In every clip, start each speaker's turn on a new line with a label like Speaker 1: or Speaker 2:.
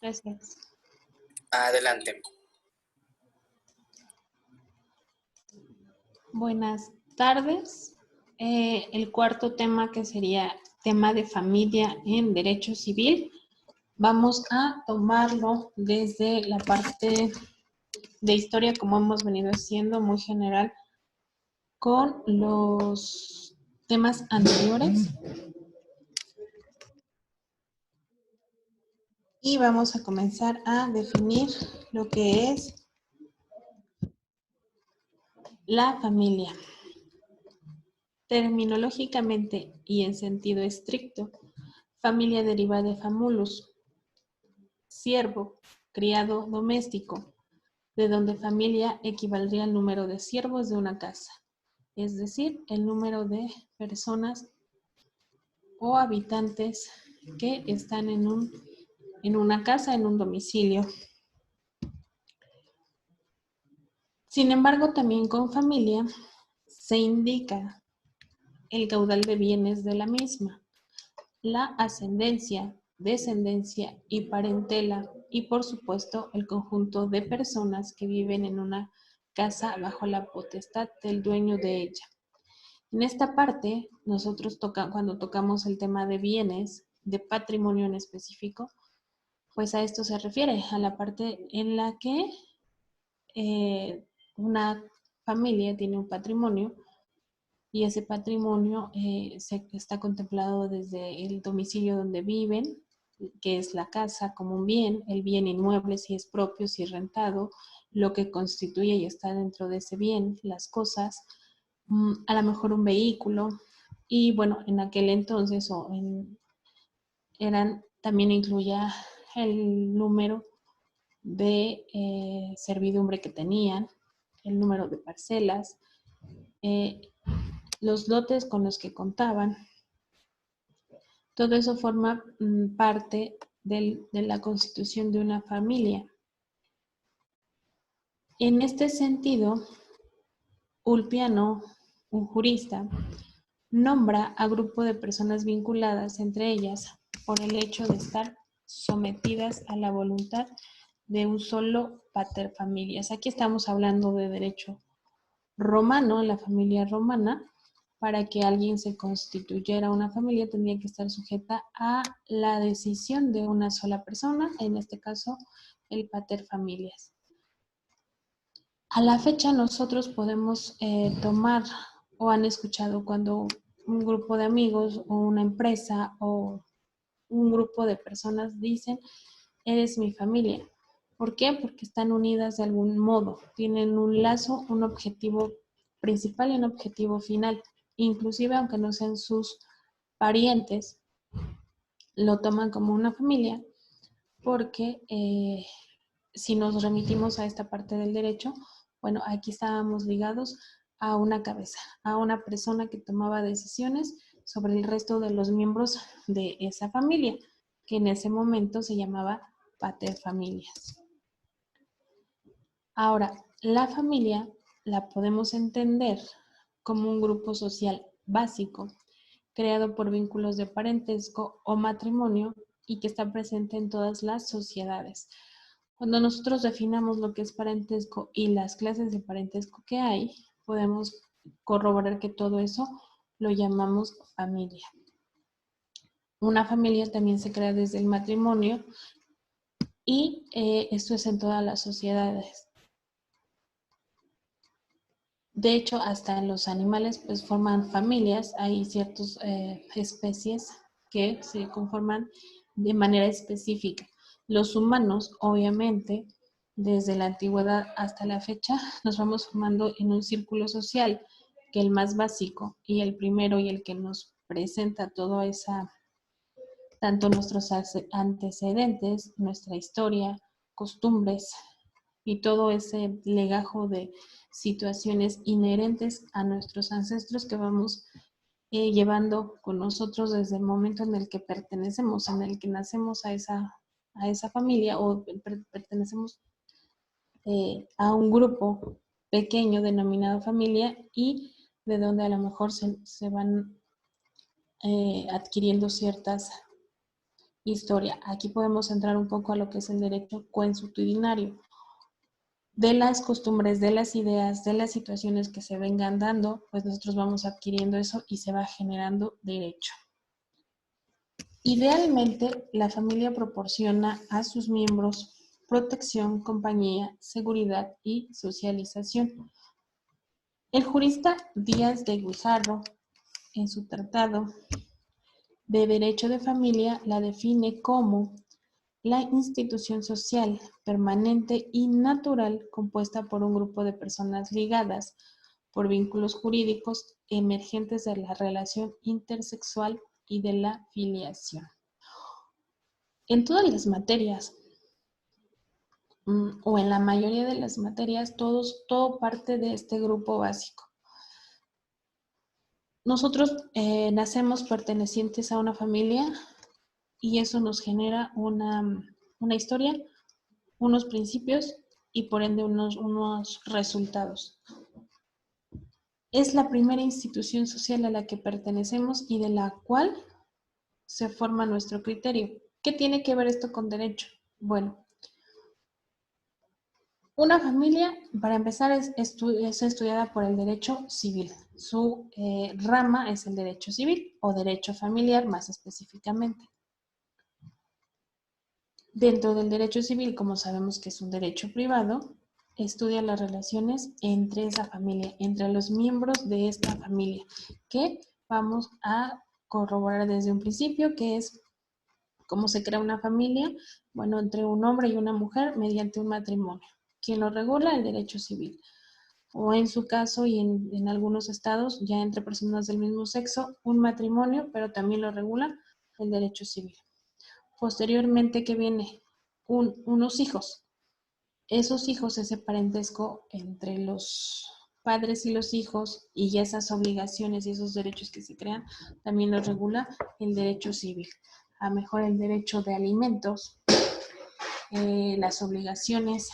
Speaker 1: Gracias.
Speaker 2: Adelante.
Speaker 1: Buenas tardes. El cuarto tema, que sería tema de familia en derecho civil, vamos a tomarlo desde la parte de historia, como hemos venido haciendo, muy general, con los temas anteriores. Y vamos a comenzar a definir lo que es la familia. Terminológicamente y en sentido estricto, familia deriva de famulus, siervo, criado doméstico, de donde familia equivaldría al número de siervos de una casa, es decir, el número de personas o habitantes que están en una casa, en un domicilio. Sin embargo, también con familia se indica el caudal de bienes de la misma, la ascendencia, descendencia y parentela, y por supuesto el conjunto de personas que viven en una casa bajo la potestad del dueño de ella. En esta parte, nosotros cuando tocamos el tema de bienes, de patrimonio en específico, pues a esto se refiere, a la parte en la que una familia tiene un patrimonio y ese patrimonio está contemplado desde el domicilio donde viven, que es la casa como un bien, el bien inmueble si es propio, si es rentado, lo que constituye y está dentro de ese bien, las cosas, a lo mejor un vehículo, y bueno, en aquel entonces también incluía el número de servidumbre que tenían, el número de parcelas, los lotes con los que contaban. Todo eso forma parte de la constitución de una familia. En este sentido, Ulpiano, un jurista, nombra a grupo de personas vinculadas entre ellas por el hecho de estar sometidas a la voluntad de un solo pater familias. Aquí estamos hablando de derecho romano, la familia romana. Para que alguien se constituyera una familia tendría que estar sujeta a la decisión de una sola persona, en este caso el pater familias. A la fecha nosotros podemos tomar o han escuchado cuando un grupo de amigos o una empresa o un grupo de personas dicen, eres mi familia. ¿Por qué? Porque están unidas de algún modo, tienen un lazo, un objetivo principal y un objetivo final. Inclusive aunque no sean sus parientes, lo toman como una familia porque si nos remitimos a esta parte del derecho, bueno, aquí estábamos ligados a una cabeza, a una persona que tomaba decisiones sobre el resto de los miembros de esa familia, que en ese momento se llamaba paterfamilias. Ahora, la familia la podemos entender como un grupo social básico, creado por vínculos de parentesco o matrimonio y que está presente en todas las sociedades. Cuando nosotros definamos lo que es parentesco y las clases de parentesco que hay, podemos corroborar que todo eso lo llamamos familia. Una familia también se crea desde el matrimonio y esto es en todas las sociedades. De hecho, hasta en los animales pues forman familias. Hay ciertas especies que se conforman de manera específica. Los humanos, obviamente, desde la antigüedad hasta la fecha, nos vamos formando en un círculo social que el más básico y el primero y el que nos presenta toda esa, tanto nuestros antecedentes, nuestra historia, costumbres y todo ese legajo de situaciones inherentes a nuestros ancestros que vamos llevando con nosotros desde el momento en el que pertenecemos, en el que nacemos a esa familia o pertenecemos a un grupo pequeño denominado familia y de donde a lo mejor se van adquiriendo ciertas historia. Aquí podemos entrar un poco a lo que es el derecho consuetudinario, de las costumbres, de las ideas, de las situaciones que se vengan dando, pues nosotros vamos adquiriendo eso y se va generando derecho. Idealmente, la familia proporciona a sus miembros protección, compañía, seguridad y socialización. El jurista Díaz de Guijarro, en su tratado de Derecho de Familia, la define como la institución social, permanente y natural compuesta por un grupo de personas ligadas por vínculos jurídicos emergentes de la relación intersexual y de la filiación. En todas las materias, o en la mayoría de las materias, todo parte de este grupo básico. Nosotros nacemos pertenecientes a una familia y eso nos genera una historia, unos principios y por ende unos resultados. Es la primera institución social a la que pertenecemos y de la cual se forma nuestro criterio. ¿Qué tiene que ver esto con derecho? Bueno, una familia, para empezar, es estudiada por el derecho civil. Su rama es el derecho civil o derecho familiar más específicamente. Dentro del derecho civil, como sabemos que es un derecho privado, estudia las relaciones entre esa familia, entre los miembros de esta familia, que vamos a corroborar desde un principio, que es cómo se crea una familia, bueno, entre un hombre y una mujer mediante un matrimonio. ¿Quién lo regula? El derecho civil. O en su caso y en algunos estados, ya entre personas del mismo sexo, un matrimonio, pero también lo regula el derecho civil. Posteriormente, ¿qué viene? Unos hijos. Esos hijos, ese parentesco entre los padres y los hijos y esas obligaciones y esos derechos que se crean, también los regula el derecho civil. A mejor el derecho de alimentos, las obligaciones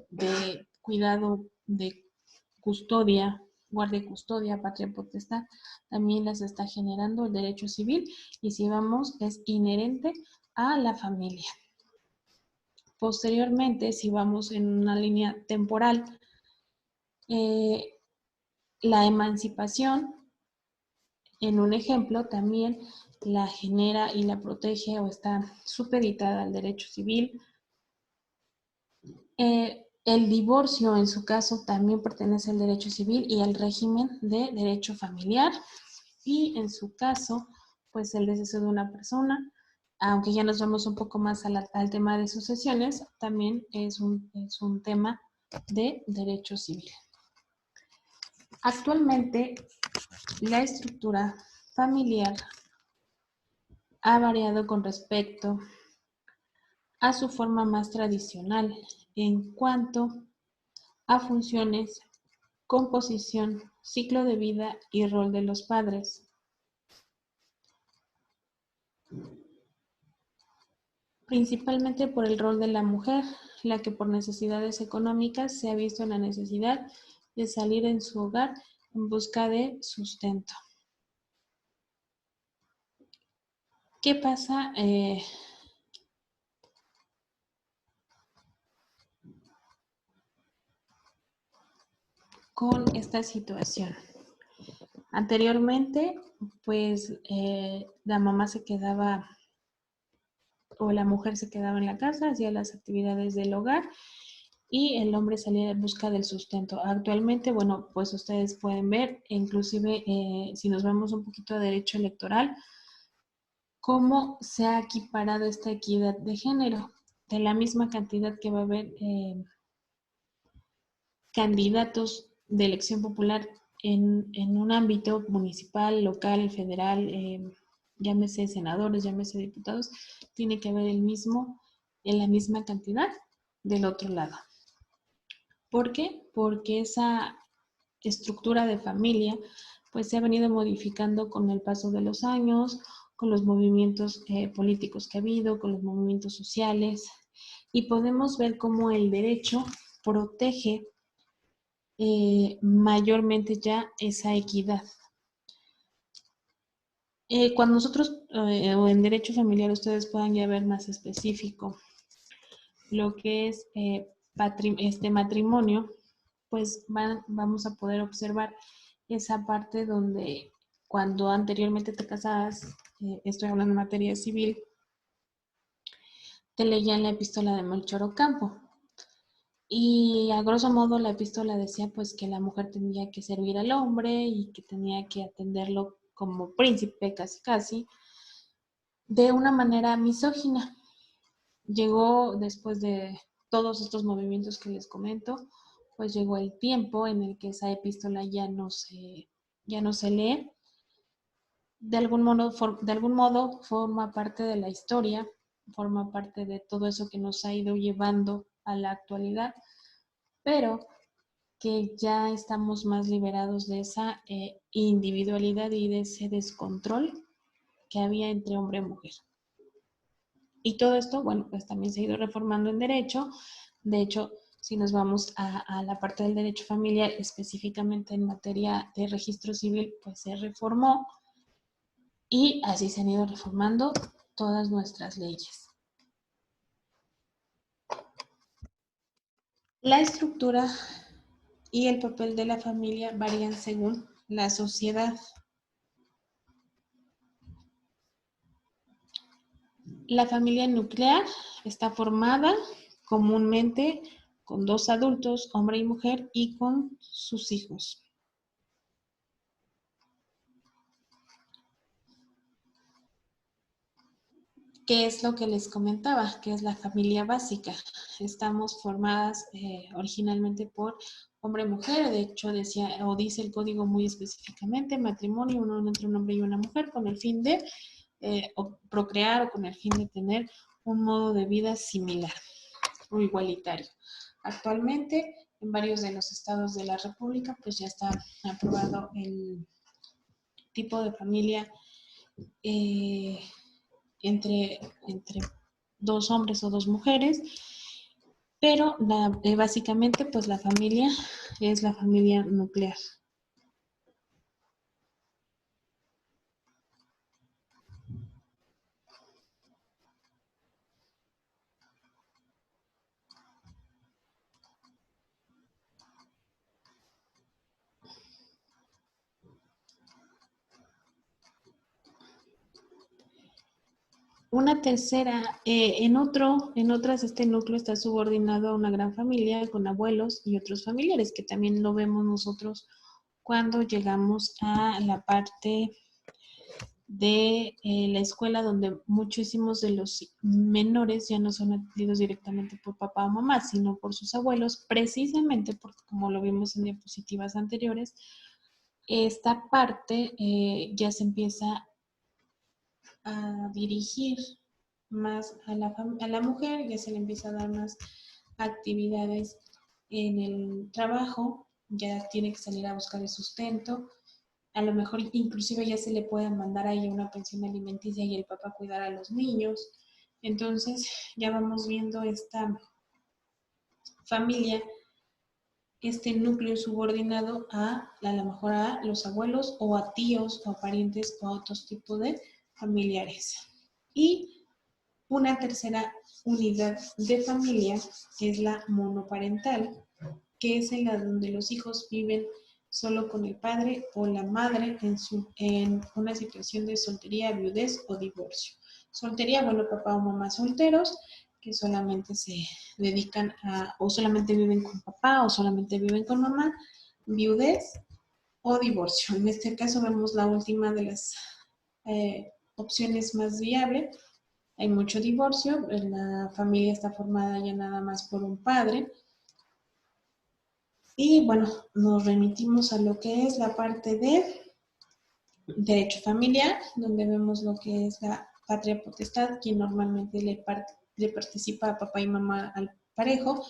Speaker 1: de cuidado, de custodia, guardia y custodia, patria potestad, también las está generando el derecho civil y si vamos es inherente a la familia. Posteriormente, si vamos en una línea temporal, la emancipación, en un ejemplo, también la genera y la protege o está supeditada al derecho civil. El divorcio, en su caso, también pertenece al derecho civil y al régimen de derecho familiar. Y en su caso, pues el deceso de una persona, aunque ya nos vamos un poco más al tema de sucesiones, también es un tema de derecho civil. Actualmente, la estructura familiar ha variado con respecto a su forma más tradicional en cuanto a funciones, composición, ciclo de vida y rol de los padres. Principalmente por el rol de la mujer, la que por necesidades económicas se ha visto en la necesidad de salir en su hogar en busca de sustento. ¿Qué pasa? Con esta situación. Anteriormente, pues la mamá se quedaba o la mujer se quedaba en la casa, hacía las actividades del hogar y el hombre salía en busca del sustento. Actualmente, bueno, pues ustedes pueden ver, inclusive si nos vamos un poquito a derecho electoral, cómo se ha equiparado esta equidad de género. De la misma cantidad que va a haber candidatos de elección popular en un ámbito municipal, local, federal, llámese senadores, llámese diputados, tiene que haber en la misma cantidad del otro lado. ¿Por qué? Porque esa estructura de familia pues se ha venido modificando con el paso de los años, con los movimientos políticos que ha habido, con los movimientos sociales, y podemos ver cómo el derecho protege mayormente ya esa equidad. Cuando nosotros, o en derecho familiar, ustedes puedan ya ver más específico lo que es este matrimonio, pues vamos a poder observar esa parte donde cuando anteriormente te casabas, estoy hablando en materia civil, te leían la epístola de Melchor Ocampo. Y a grosso modo la epístola decía pues que la mujer tenía que servir al hombre y que tenía que atenderlo como príncipe casi casi, de una manera misógina. Llegó después de todos estos movimientos que les comento, pues llegó el tiempo en el que esa epístola ya no se lee. De algún modo forma parte de la historia, forma parte de todo eso que nos ha ido llevando a la actualidad, pero que ya estamos más liberados de esa individualidad y de ese descontrol que había entre hombre y mujer. Y todo esto, bueno, pues también se ha ido reformando en derecho. De hecho, si nos vamos a la parte del derecho familiar, específicamente en materia de registro civil, pues se reformó y así se han ido reformando todas nuestras leyes. La estructura y el papel de la familia varían según la sociedad. La familia nuclear está formada comúnmente con 2 adultos, hombre y mujer, y con sus hijos. ¿Qué es lo que les comentaba? Que es la familia básica. Estamos formadas originalmente por hombre y mujer. De hecho, decía o dice el código muy específicamente, matrimonio, uno entre un hombre y una mujer, con el fin de procrear o con el fin de tener un modo de vida similar o igualitario. Actualmente, en varios de los estados de la República, pues ya está aprobado el tipo de familia entre 2 hombres o 2 mujeres, pero básicamente pues la familia es la familia nuclear. Una tercera, en otras este núcleo está subordinado a una gran familia con abuelos y otros familiares, que también lo vemos nosotros cuando llegamos a la parte de la escuela, donde muchísimos de los menores ya no son atendidos directamente por papá o mamá, sino por sus abuelos, precisamente porque, como lo vimos en diapositivas anteriores, esta parte ya se empieza a dirigir más a la mujer, ya se le empieza a dar más actividades en el trabajo, ya tiene que salir a buscar el sustento, a lo mejor inclusive ya se le puede mandar a ella una pensión alimenticia y el papá cuidar a los niños. Entonces ya vamos viendo esta familia, este núcleo subordinado a lo mejor a los abuelos o a tíos o a parientes o a otros tipos de familiares. Y una tercera unidad de familia es la monoparental, que es en la donde los hijos viven solo con el padre o la madre en una situación de soltería, viudez o divorcio. Soltería, bueno, papá o mamá solteros, que solamente se dedican a, o solamente viven con papá o solamente viven con mamá, viudez o divorcio. En este caso vemos la última de las opciones más viables. Hay mucho divorcio, la familia está formada ya nada más por un padre. Y bueno, nos remitimos a lo que es la parte de derecho familiar, donde vemos lo que es la patria potestad, quien normalmente le participa a papá y mamá al parejo,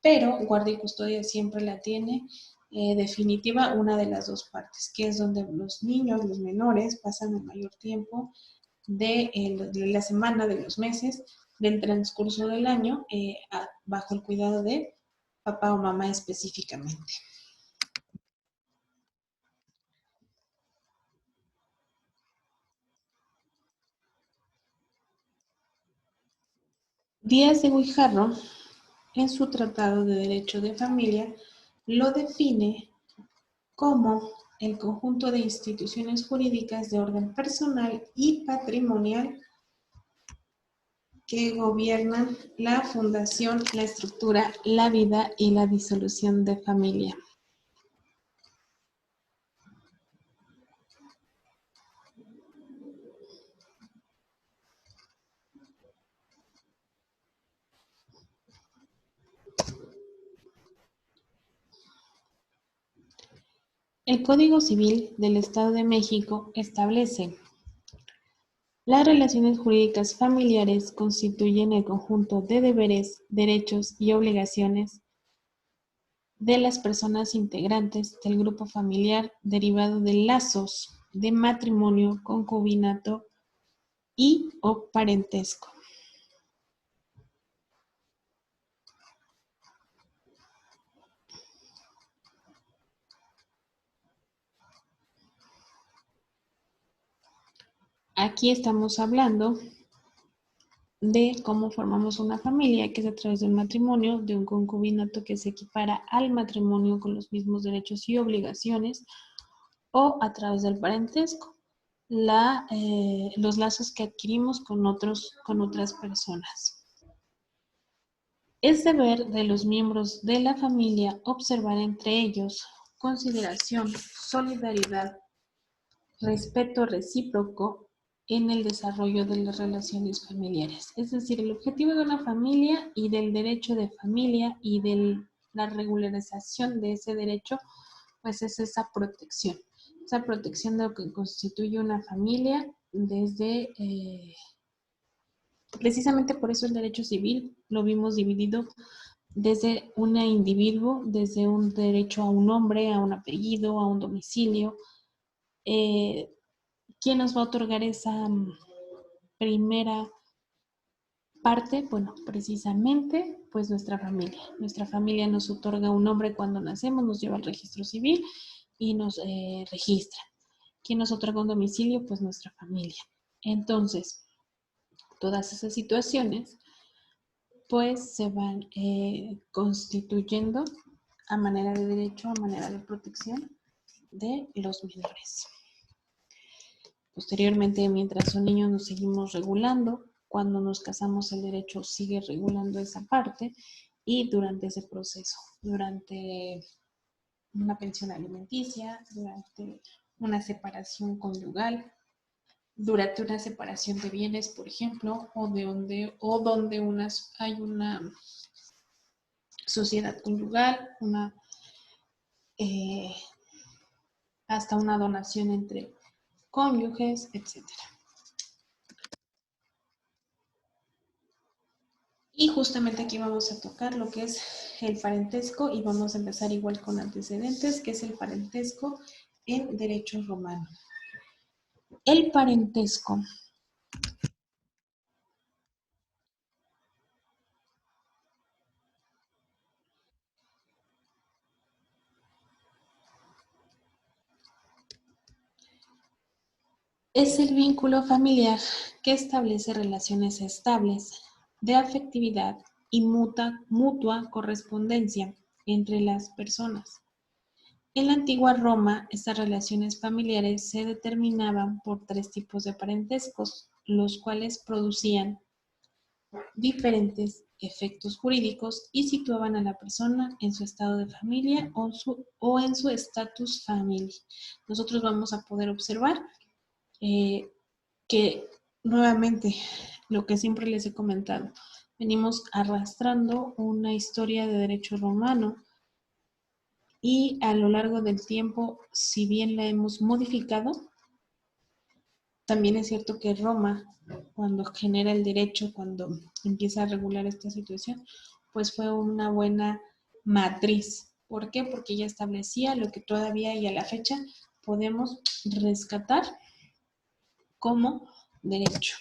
Speaker 1: pero guardia y custodia siempre la tiene definitiva una de las 2 partes, que es donde los niños, los menores, pasan el mayor tiempo de la semana, de los meses, del transcurso del año, bajo el cuidado de papá o mamá específicamente. Díaz de Guijarro, en su Tratado de Derecho de Familia, lo define como el conjunto de instituciones jurídicas de orden personal y patrimonial que gobiernan la fundación, la estructura, la vida y la disolución de familia. El Código Civil del Estado de México establece: las relaciones jurídicas familiares constituyen el conjunto de deberes, derechos y obligaciones de las personas integrantes del grupo familiar derivado de lazos de matrimonio, concubinato y o parentesco. Aquí estamos hablando de cómo formamos una familia, que es a través de un matrimonio, de un concubinato que se equipara al matrimonio con los mismos derechos y obligaciones, o a través del parentesco, los lazos que adquirimos con otras personas. Es deber de los miembros de la familia observar entre ellos consideración, solidaridad, respeto recíproco en el desarrollo de las relaciones familiares. Es decir, el objetivo de una familia y del derecho de familia y de la regularización de ese derecho, pues es esa protección de lo que constituye una familia desde, precisamente por eso el derecho civil lo vimos dividido desde un individuo, desde un derecho a un nombre, a un apellido, a un domicilio. ¿Quién nos va a otorgar esa primera parte? Bueno, precisamente, pues nuestra familia. Nuestra familia nos otorga un nombre cuando nacemos, nos lleva al registro civil y nos registra. ¿Quién nos otorga un domicilio? Pues nuestra familia. Entonces, todas esas situaciones, pues se van constituyendo a manera de derecho, a manera de protección de los menores. Posteriormente, mientras son niños, nos seguimos regulando. Cuando nos casamos, el derecho sigue regulando esa parte, y durante ese proceso, durante una pensión alimenticia, durante una separación conyugal, durante una separación de bienes, por ejemplo, o donde hay una sociedad conyugal, hasta una donación entre cónyuges, etc. Y justamente aquí vamos a tocar lo que es el parentesco, y vamos a empezar igual con antecedentes, que es el parentesco en derecho romano. El parentesco es el vínculo familiar que establece relaciones estables de afectividad y mutua correspondencia entre las personas. En la antigua Roma, estas relaciones familiares se determinaban por 3 tipos de parentescos, los cuales producían diferentes efectos jurídicos y situaban a la persona en su estado de familia o en su estatus famili. Nosotros vamos a poder observar que nuevamente, lo que siempre les he comentado, venimos arrastrando una historia de derecho romano, y a lo largo del tiempo, si bien la hemos modificado, también es cierto que Roma, cuando genera el derecho, cuando empieza a regular esta situación, pues fue una buena matriz. ¿Por qué? Porque ya establecía lo que todavía y a la fecha podemos rescatar como derecho.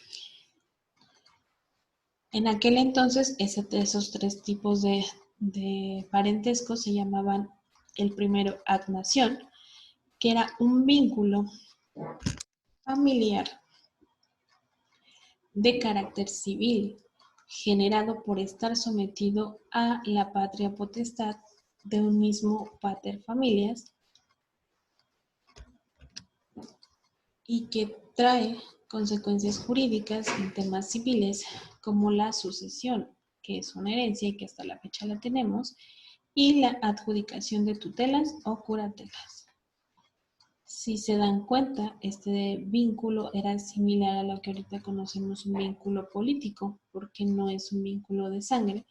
Speaker 1: En aquel entonces, esos 3 tipos de parentesco se llamaban: el primero, agnación, que era un vínculo familiar de carácter civil, generado por estar sometido a la patria potestad de un mismo pater familias y que trae consecuencias jurídicas en temas civiles como la sucesión, que es una herencia y que hasta la fecha la tenemos, y la adjudicación de tutelas o curatelas. Si se dan cuenta, este vínculo era similar a lo que ahorita conocemos un vínculo político, porque no es un vínculo de sangre,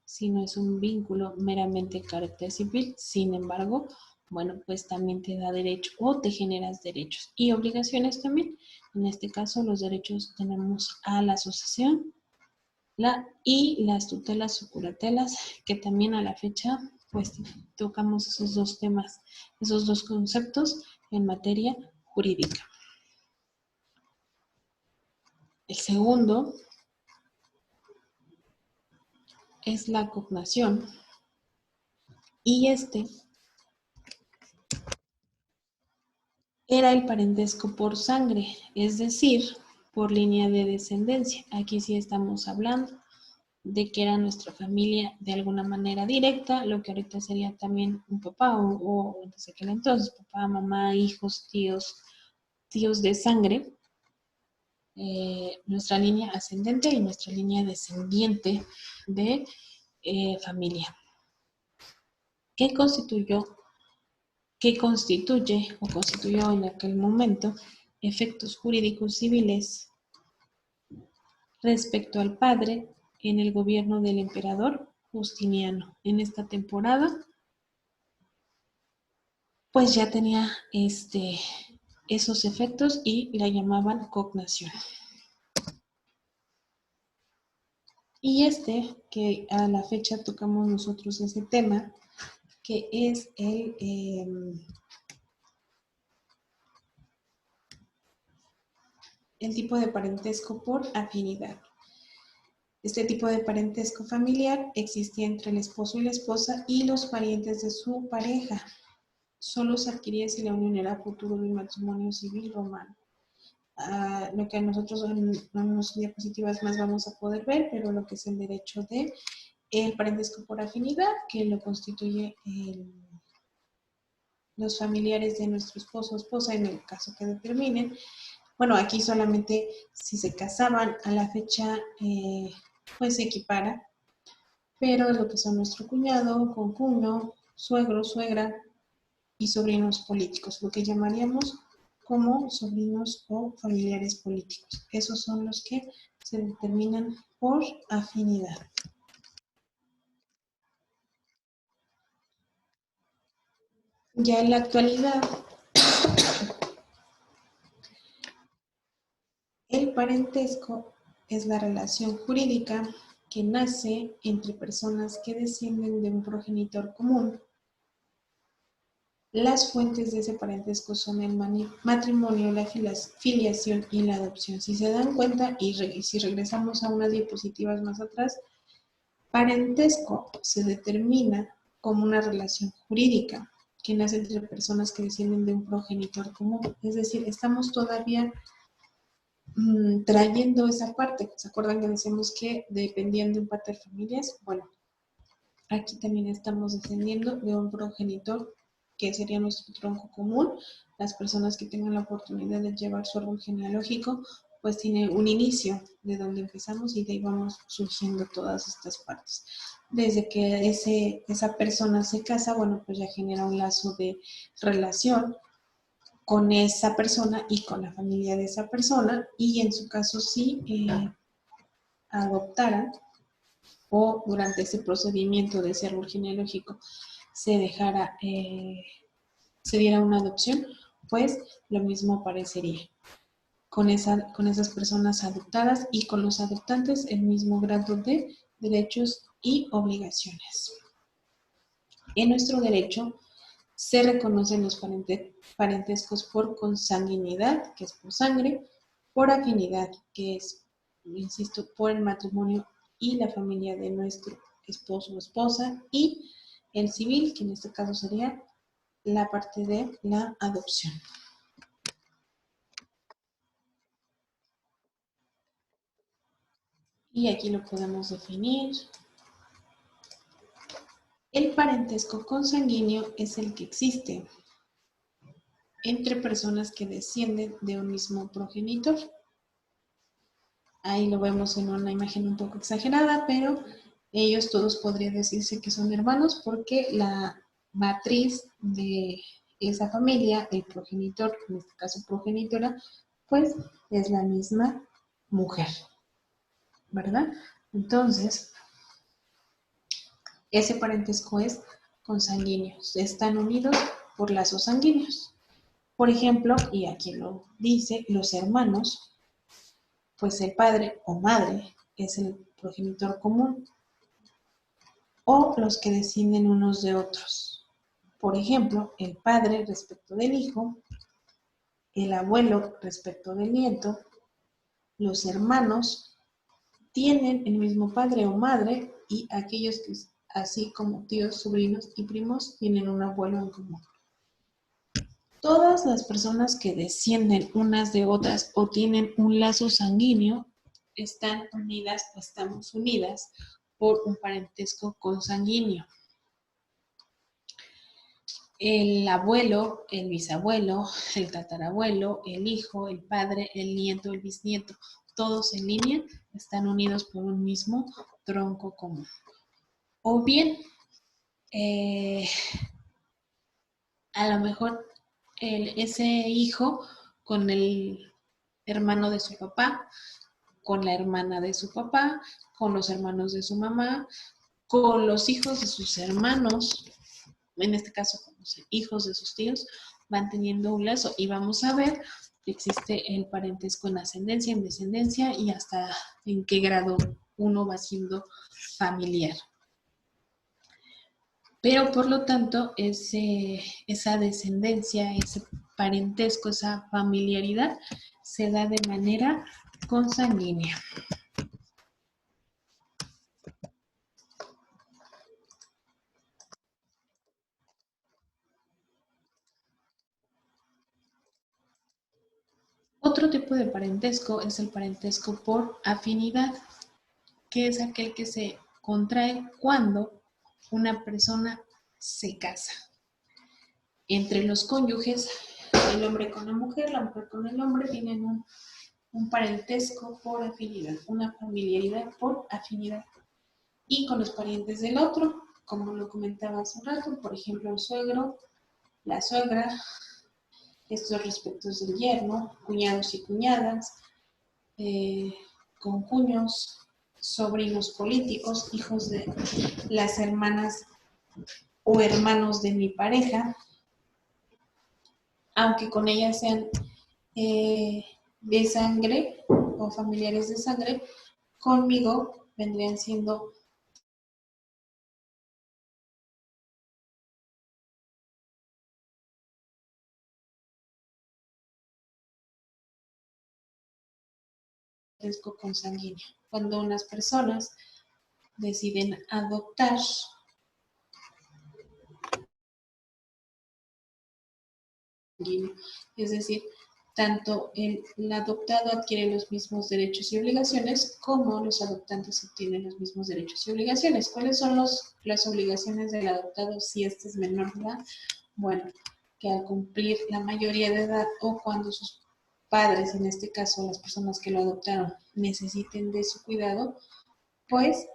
Speaker 1: sino es un vínculo meramente de carácter civil. Sin embargo, bueno, pues también te da derecho o te generas derechos y obligaciones también. En este caso, los derechos tenemos a la asociación y las tutelas o curatelas, que también a la fecha, pues tocamos esos dos temas, esos dos conceptos en materia jurídica. El segundo es la cognación y este era el parentesco por sangre, es decir, por línea de descendencia. Aquí sí estamos hablando de que era nuestra familia de alguna manera directa, lo que ahorita sería también un papá o desde aquel entonces, papá, mamá, hijos, tíos de sangre, nuestra línea ascendente y nuestra línea descendiente de familia. ¿Qué constituye o constituyó en aquel momento efectos jurídicos civiles respecto al padre en el gobierno del emperador Justiniano? En esta temporada, pues ya tenía esos efectos y la llamaban cognación. Y que a la fecha tocamos nosotros ese tema, que es el tipo de parentesco por afinidad. Este tipo de parentesco familiar existía entre el esposo y la esposa y los parientes de su pareja. Solo se adquiría si la unión era futuro del matrimonio civil romano. Lo que a nosotros en unas diapositivas más vamos a poder ver, pero lo que es el derecho de el parentesco por afinidad, que lo constituye los familiares de nuestro esposo o esposa en el caso que determinen. Bueno, aquí solamente si se casaban a la fecha, pues se equipara, pero lo que son nuestro cuñado, concuño, suegro, suegra y sobrinos políticos, lo que llamaríamos como sobrinos o familiares políticos. Esos son los que se determinan por afinidad. Ya en la actualidad, el parentesco es la relación jurídica que nace entre personas que descienden de un progenitor común. Las fuentes de ese parentesco son el matrimonio, la filiación y la adopción. Si se dan cuenta, y si regresamos a unas diapositivas más atrás, parentesco se determina como una relación jurídica que nace entre personas que descienden de un progenitor común. Es decir, estamos todavía trayendo esa parte. ¿Se acuerdan que decíamos que dependían de un paterfamilias? Bueno, aquí también estamos descendiendo de un progenitor que sería nuestro tronco común. Las personas que tengan la oportunidad de llevar su árbol genealógico, pues tiene un inicio de donde empezamos y de ahí vamos surgiendo todas estas partes. Desde que esa persona se casa, bueno, pues ya genera un lazo de relación con esa persona y con la familia de esa persona, y en su caso si adoptaran o durante ese procedimiento de ese árbol genealógico se diera una adopción, pues lo mismo aparecería con esas personas adoptadas y con los adoptantes el mismo grado de derechos y obligaciones. En nuestro derecho se reconocen los parentescos por consanguinidad, que es por sangre, por afinidad, que es, insisto, por el matrimonio y la familia de nuestro esposo o esposa, y el civil, que en este caso sería la parte de la adopción. Y aquí lo podemos definir. El parentesco consanguíneo es el que existe entre personas que descienden de un mismo progenitor. Ahí lo vemos en una imagen un poco exagerada, pero ellos todos podrían decirse que son hermanos porque la matriz de esa familia, el progenitor, en este caso progenitora, pues es la misma mujer, ¿verdad? Entonces, ese parentesco es consanguíneo, están unidos por lazos sanguíneos. Por ejemplo, y aquí lo dice, los hermanos, pues el padre o madre es el progenitor común, o los que descienden unos de otros. Por ejemplo, el padre respecto del hijo, el abuelo respecto del nieto, los hermanos tienen el mismo padre o madre y aquellos que, así como tíos, sobrinos y primos, tienen un abuelo en común. Todas las personas que descienden unas de otras o tienen un lazo sanguíneo están unidas o estamos unidas por un parentesco consanguíneo. El abuelo, el bisabuelo, el tatarabuelo, el hijo, el padre, el nieto, el bisnieto, todos en línea están unidos por un mismo tronco común. O bien, a lo mejor ese hijo con el hermano de su papá, con la hermana de su papá, con los hermanos de su mamá, con los hijos de sus hermanos, en este caso con los hijos de sus tíos, van teniendo un lazo y vamos a ver que existe el parentesco en ascendencia, en descendencia y hasta en qué grado uno va siendo familiar. Pero por lo tanto, esa descendencia, ese parentesco, esa familiaridad se da de manera consanguínea. Otro tipo de parentesco es el parentesco por afinidad, que es aquel que se contrae cuando una persona se casa. Entre los cónyuges, el hombre con la mujer con el hombre, tienen un parentesco por afinidad, una familiaridad por afinidad. Y con los parientes del otro, como lo comentaba hace un rato, por ejemplo, el suegro, la suegra, estos respectos del yerno, cuñados y cuñadas, concuños, sobrinos políticos, hijos de las hermanas o hermanos de mi pareja, aunque con ellas sean de sangre o familiares de sangre, conmigo vendrían siendo parentesco consanguíneo. Cuando unas personas deciden adoptar, es decir, tanto el adoptado adquiere los mismos derechos y obligaciones como los adoptantes obtienen los mismos derechos y obligaciones. ¿Cuáles son las obligaciones del adoptado si este es menor de edad? Bueno, que al cumplir la mayoría de edad o cuando sus padres, en este caso las personas que lo adoptaron, necesiten de su cuidado, pues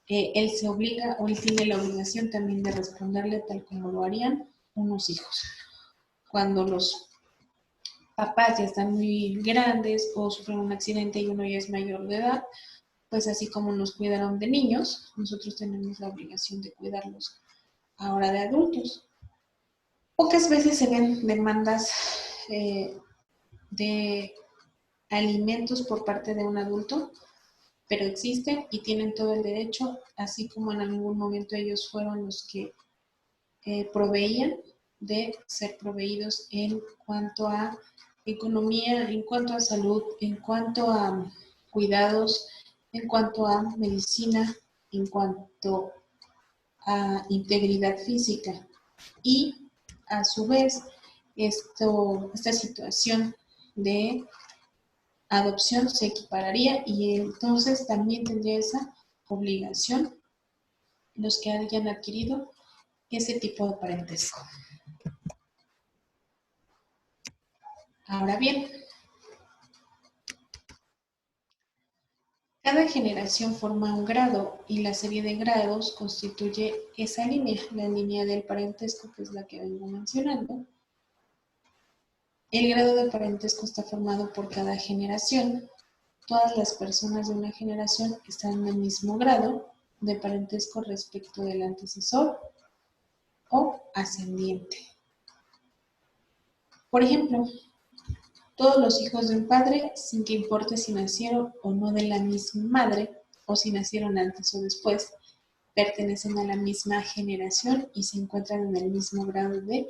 Speaker 1: él se obliga o él tiene la obligación también de responderle tal como lo harían unos hijos. Cuando los papás ya están muy grandes o sufren un accidente y uno ya es mayor de edad, pues así como nos cuidaron de niños, nosotros tenemos la obligación de cuidarlos ahora de adultos. Pocas veces se ven demandas de alimentos por parte de un adulto, pero existen y tienen todo el derecho, así como en algún momento ellos fueron los que proveían, de ser proveídos en cuanto a economía, en cuanto a salud, en cuanto a cuidados, en cuanto a medicina, en cuanto a integridad física. Y a su vez, esta situación de adopción se equipararía y entonces también tendría esa obligación los que hayan adquirido ese tipo de parentesco. Ahora bien, cada generación forma un grado y la serie de grados constituye esa línea, la línea del parentesco, que es la que vengo mencionando. El grado de parentesco está formado por cada generación. Todas las personas de una generación están en el mismo grado de parentesco respecto del antecesor o ascendiente. Por ejemplo, todos los hijos de un padre, sin que importe si nacieron o no de la misma madre, o si nacieron antes o después, pertenecen a la misma generación y se encuentran en el mismo grado de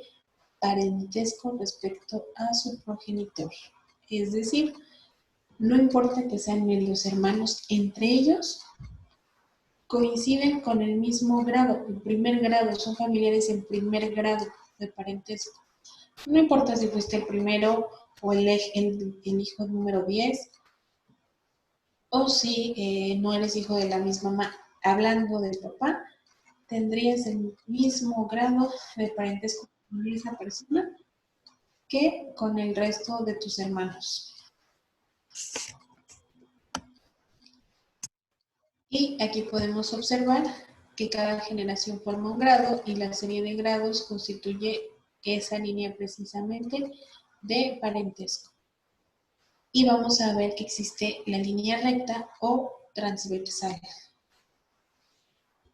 Speaker 1: parentesco respecto a su progenitor. Es decir, no importa que sean medios hermanos, entre ellos coinciden con el mismo grado, el primer grado, son familiares en primer grado de parentesco. No importa si fuiste el primero o el hijo número 10, o si no eres hijo de la misma mamá. Hablando del papá, tendrías el mismo grado de parentesco con esa persona que con el resto de tus hermanos. Y aquí podemos observar que cada generación forma un grado y la serie de grados constituye esa línea precisamente de parentesco. Y vamos a ver que existe la línea recta o transversal.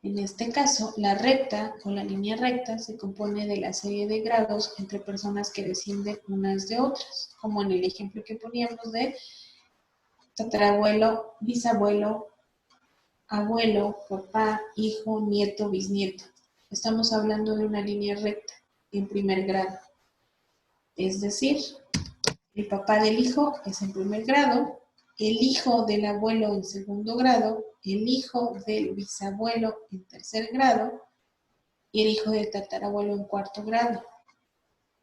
Speaker 1: En este caso, la recta o la línea recta se compone de la serie de grados entre personas que descienden unas de otras, como en el ejemplo que poníamos de tatarabuelo, bisabuelo, abuelo, papá, hijo, nieto, bisnieto. Estamos hablando de una línea recta en primer grado. Es decir, el papá del hijo es en primer grado, el hijo del abuelo en segundo grado, el hijo del bisabuelo en tercer grado y el hijo del tatarabuelo en cuarto grado.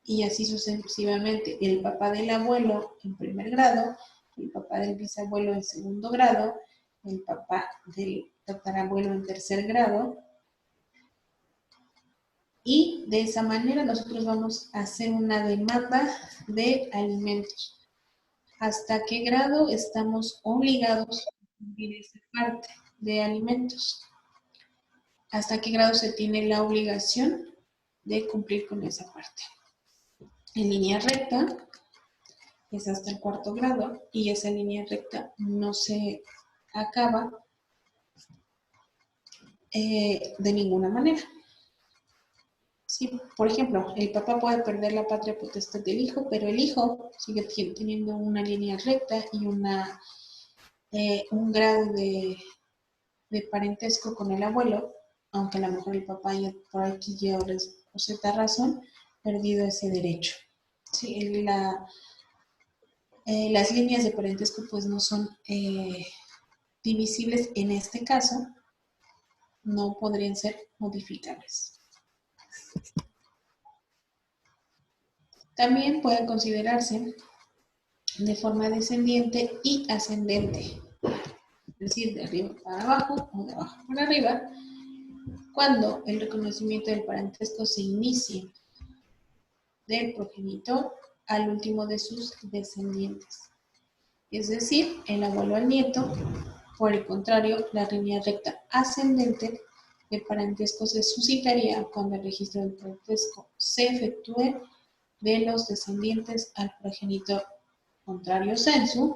Speaker 1: Y así sucesivamente, el papá del abuelo en primer grado, el papá del bisabuelo en segundo grado, el papá del tatarabuelo en tercer grado. Y de esa manera nosotros vamos a hacer una demanda de alimentos. ¿Hasta qué grado estamos obligados a cumplir esa parte de alimentos? ¿Hasta qué grado se tiene la obligación de cumplir con esa parte? En línea recta es hasta el cuarto grado y esa línea recta no se acaba de ninguna manera. Sí, por ejemplo, el papá puede perder la patria potestad del hijo, pero el hijo sigue teniendo una línea recta y un grado de parentesco con el abuelo, aunque a lo mejor el papá ya por aquí ya por cierta razón perdido ese derecho. Sí, las líneas de parentesco pues no son divisibles en este caso, no podrían ser modificables. También pueden considerarse de forma descendiente y ascendente, es decir, de arriba para abajo o de abajo para arriba, cuando el reconocimiento del parentesco se inicie del progenitor al último de sus descendientes, es decir, el abuelo al nieto. Por el contrario, la línea recta ascendente de parentesco se suscitaría cuando el registro del parentesco se efectúe de los descendientes al progenitor, contrario sensu,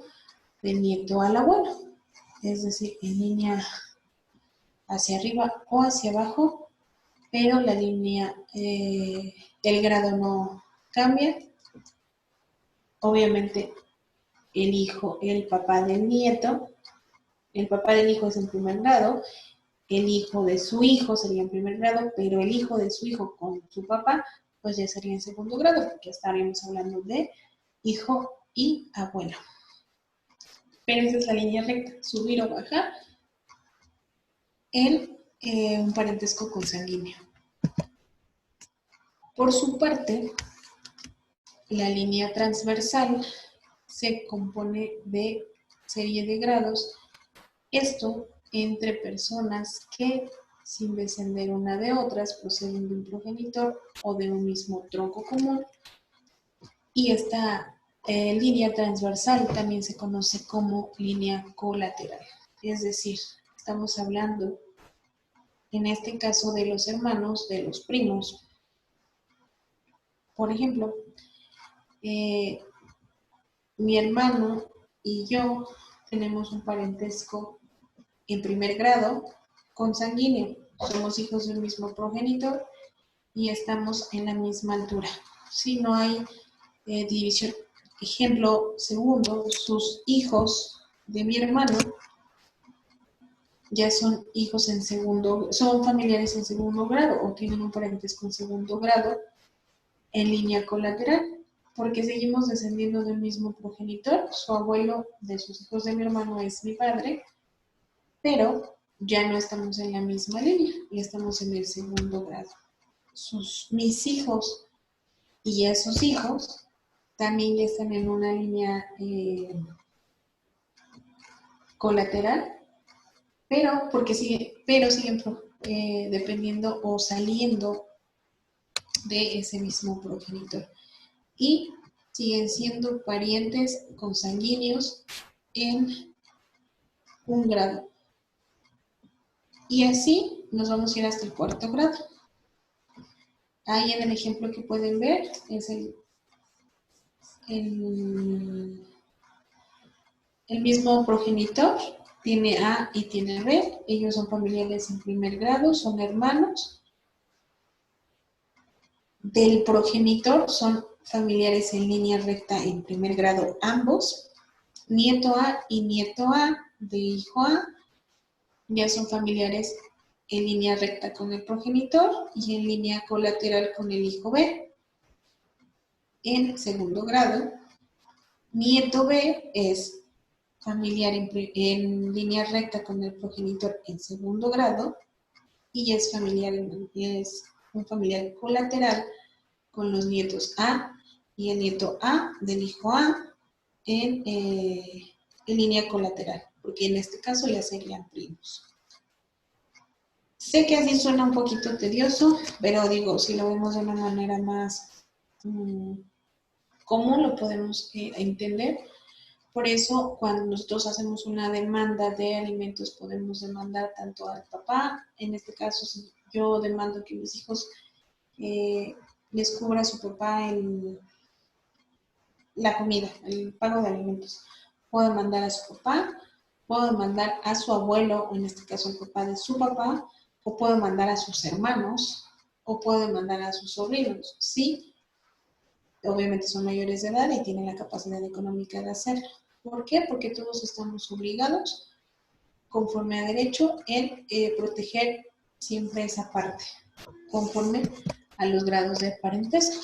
Speaker 1: del nieto al abuelo, es decir, en línea hacia arriba o hacia abajo, pero la línea, el grado no cambia. Obviamente, el hijo, el papá del nieto, el papá del hijo es en primer grado, el hijo de su hijo sería en primer grado, pero el hijo de su hijo con su papá, pues ya sería en segundo grado, porque estaríamos hablando de hijo y abuelo. Pero esa es la línea recta, subir o bajar en un parentesco consanguíneo. Por su parte, la línea transversal se compone de serie de grados, esto entre personas que, sin descender una de otras, proceden de un progenitor o de un mismo tronco común. Y esta línea transversal también se conoce como línea colateral. Es decir, estamos hablando, en este caso, de los hermanos, de los primos. Por ejemplo, mi hermano y yo tenemos un parentesco en primer grado consanguíneo. Somos hijos del mismo progenitor y estamos en la misma altura. Si no hay división. Ejemplo segundo, sus hijos de mi hermano ya son hijos en segundo, son familiares en segundo grado o tienen un parentesco en segundo grado en línea colateral, porque seguimos descendiendo del mismo progenitor. Su abuelo de sus hijos de mi hermano es mi padre, pero ya no estamos en la misma línea y estamos en el segundo grado. Mis hijos y esos hijos también ya están en una línea colateral, pero siguen dependiendo o saliendo de ese mismo progenitor y siguen siendo parientes consanguíneos en un grado. Y así nos vamos a ir hasta el cuarto grado. Ahí en el ejemplo que pueden ver es el mismo progenitor, tiene A y tiene B, ellos son familiares en primer grado, son hermanos. Del progenitor son familiares en línea recta en primer grado ambos. Nieto A y nieto A de hijo A ya son familiares en línea recta con el progenitor y en línea colateral con el hijo B. En segundo grado, nieto B es familiar en línea recta con el progenitor en segundo grado y es un familiar colateral con los nietos A y el nieto A del hijo A en línea colateral, porque en este caso ya serían primos. Sé que así suena un poquito tedioso, pero digo, si lo vemos de una manera más común, lo podemos entender. Por eso, cuando nosotros hacemos una demanda de alimentos, podemos demandar tanto al papá, en este caso, si yo demando que mis hijos les cubra a su papá la comida, el pago de alimentos. Puedo demandar a su papá, puedo demandar a su abuelo, en este caso el papá de su papá, o puedo demandar a sus hermanos, o puedo demandar a sus sobrinos. Sí, obviamente son mayores de edad y tienen la capacidad económica de hacerlo. ¿Por qué? Porque todos estamos obligados, conforme a derecho, en proteger siempre esa parte, conforme a los grados de parentesco.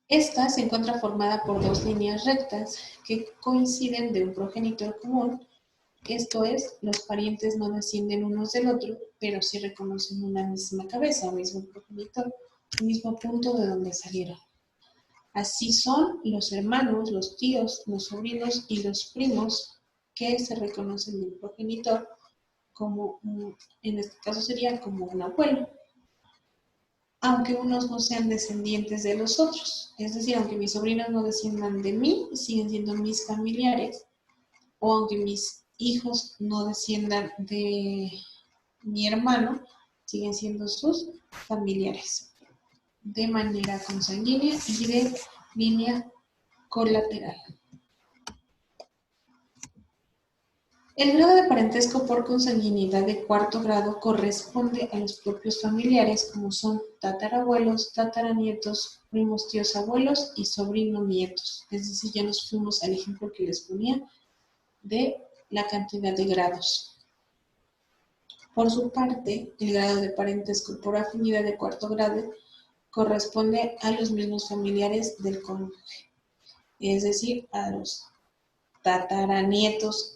Speaker 1: Esta se encuentra formada por dos líneas rectas que coinciden de un progenitor común. Esto es, los parientes no descienden unos del otro, pero sí reconocen una misma cabeza, un mismo progenitor, un mismo punto de donde salieron. Así son los hermanos, los tíos, los sobrinos y los primos que se reconocen del progenitor como, en este caso sería como un abuelo, aunque unos no sean descendientes de los otros. Es decir, aunque mis sobrinos no desciendan de mí, siguen siendo mis familiares, o aunque mis hijos no desciendan de mi hermano, siguen siendo sus familiares, de manera consanguínea y de línea colateral. El grado de parentesco por consanguinidad de cuarto grado corresponde a los propios familiares, como son tatarabuelos, tataranietos, primos tíos abuelos y sobrinos nietos. Es decir, ya nos fuimos al ejemplo que les ponía de la cantidad de grados. Por su parte, el grado de parentesco por afinidad de cuarto grado corresponde a los mismos familiares del cónyuge, es decir, a los tataranietos,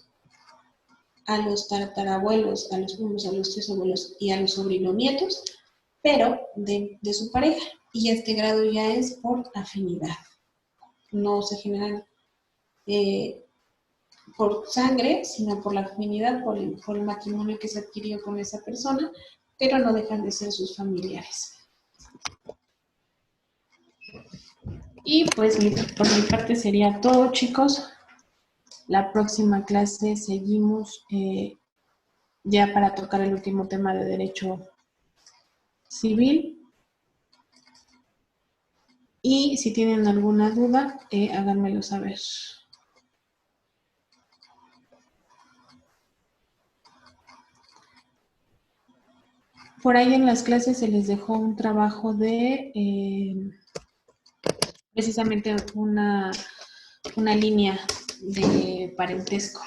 Speaker 1: a los tatarabuelos, a los primos, a los tíos abuelos y a los sobrinos nietos, pero de su pareja. Y este grado ya es por afinidad. no se generan por sangre, sino por la afinidad, por el matrimonio que se adquirió con esa persona, pero no dejan de ser sus familiares. Y pues por mi parte sería todo, chicos. La próxima clase seguimos ya para tocar el último tema de derecho civil. Y si tienen alguna duda, háganmelo saber. Por ahí en las clases se les dejó un trabajo de precisamente una línea de parentesco.